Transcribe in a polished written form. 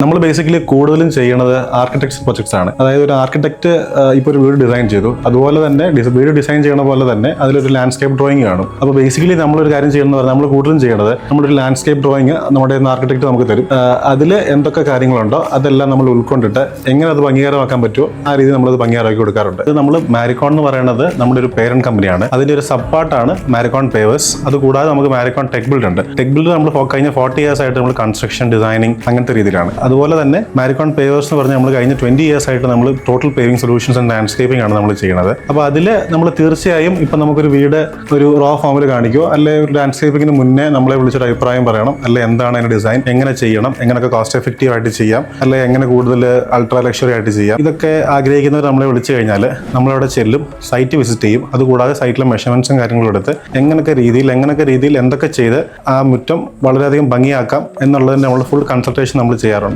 നമ്മൾ ബേസിക്കലി കൂടുതലും ചെയ്യുന്നത് ആർക്കിടെക്ചർ പ്രൊജക്ട്സ് ആണ്. അതായത് ഒരു ആർക്കിടെക്ട് ഇപ്പോൾ ഒരു വീട് ഡിസൈൻ ചെയ്തു, അതുപോലെ തന്നെ വീട് ഡിസൈൻ ചെയ്യണ പോലെ തന്നെ അതിലൊരു ലാൻഡ്സ്കേപ്പ് ഡ്രോയിങ് കാണും. അപ്പോൾ ബേസിക്കലി നമ്മളൊരു കാര്യം ചെയ്യുന്നത് പറഞ്ഞാൽ നമ്മൾ കൂടുതലും ചെയ്യണത് നമ്മളൊരു ലാൻഡ്സ്കേപ്പ് ഡ്രോയിങ് നമ്മുടെ ആർക്കിടെക്ട് നമുക്ക് തരും. അതിൽ എന്തൊക്കെ കാര്യങ്ങളുണ്ടോ അതെല്ലാം നമ്മൾ ഉൾക്കൊണ്ടിട്ട് എങ്ങനെ അത് ഭംഗീകരമാക്കാൻ പറ്റുമോ ആ രീതി നമ്മളത് ഭംഗീകരമാക്കി കൊടുക്കാറുണ്ട്. ഇത് നമ്മൾ മാരിക്കോൺ എന്ന് പറയുന്നത് നമ്മുടെ ഒരു പേരന്റ് കമ്പനിയാണ്. അതിന്റെ ഒരു സബ് പാർട്ടാണ് മാരിക്കോൺ പേവേഴ്സ്. അതുകൂടാതെ നമുക്ക് മാരിക്കോൺ ടെക് ബിൽഡ് ഉണ്ട്. ടെക് ബിൽഡ് നമ്മൾ കഴിഞ്ഞ 40 years ആയിട്ട് നമ്മൾ കൺസ്ട്രക്ഷൻ ഡിസൈനിങ് അങ്ങനത്തെ രീതിയിലാണ്. അതുപോലെ തന്നെ മാരിക്കോൺ പേവേഴ്സ് എന്ന് പറഞ്ഞാൽ നമ്മൾ കഴിഞ്ഞ 20 years ആയിട്ട് നമ്മൾ total paving solutions and landscaping ആണ് നമ്മൾ ചെയ്യുന്നത്. അപ്പോൾ അതിൽ നമ്മൾ തീർച്ചയായും ഇപ്പം നമുക്കൊരു വീട് ഒരു റോ ഫോമിൽ കാണിക്കുമോ അല്ലെ ഒരു ലാൻഡ്സ്കേപ്പിങ്ങിന് മുന്നേ നമ്മളെ വിളിച്ചൊരു അഭിപ്രായം പറയണം, അല്ലെ എന്താണ് അതിന്റെ ഡിസൈൻ, എങ്ങനെ ചെയ്യണം, എങ്ങനെയൊക്കെ കോസ്റ്റ് എഫക്റ്റീവ് ആയിട്ട് ചെയ്യാം, അല്ലെ എങ്ങനെ കൂടുതൽ അൾട്രാ ലക്ഷറി ആയിട്ട് ചെയ്യാം, ഇതൊക്കെ ആഗ്രഹിക്കുന്നവർ നമ്മളെ വിളിച്ചു കഴിഞ്ഞാൽ നമ്മളവിടെ ചെല്ലും, സൈറ്റ് വിസിറ്റ് ചെയ്യും. അതുകൂടാതെ സൈറ്റിലെ മെഷർമെന്റ്സും കാര്യങ്ങളും എടുത്ത് എങ്ങനെയൊക്കെ രീതിയിൽ എന്തൊക്കെ ചെയ്ത് ആ മുറ്റം വളരെയധികം ഭംഗിയാക്കാം എന്നുള്ളതിന് നമ്മൾ ഫുൾ കൺസൾട്ടേഷൻ നമ്മൾ ചെയ്യാറുണ്ട്.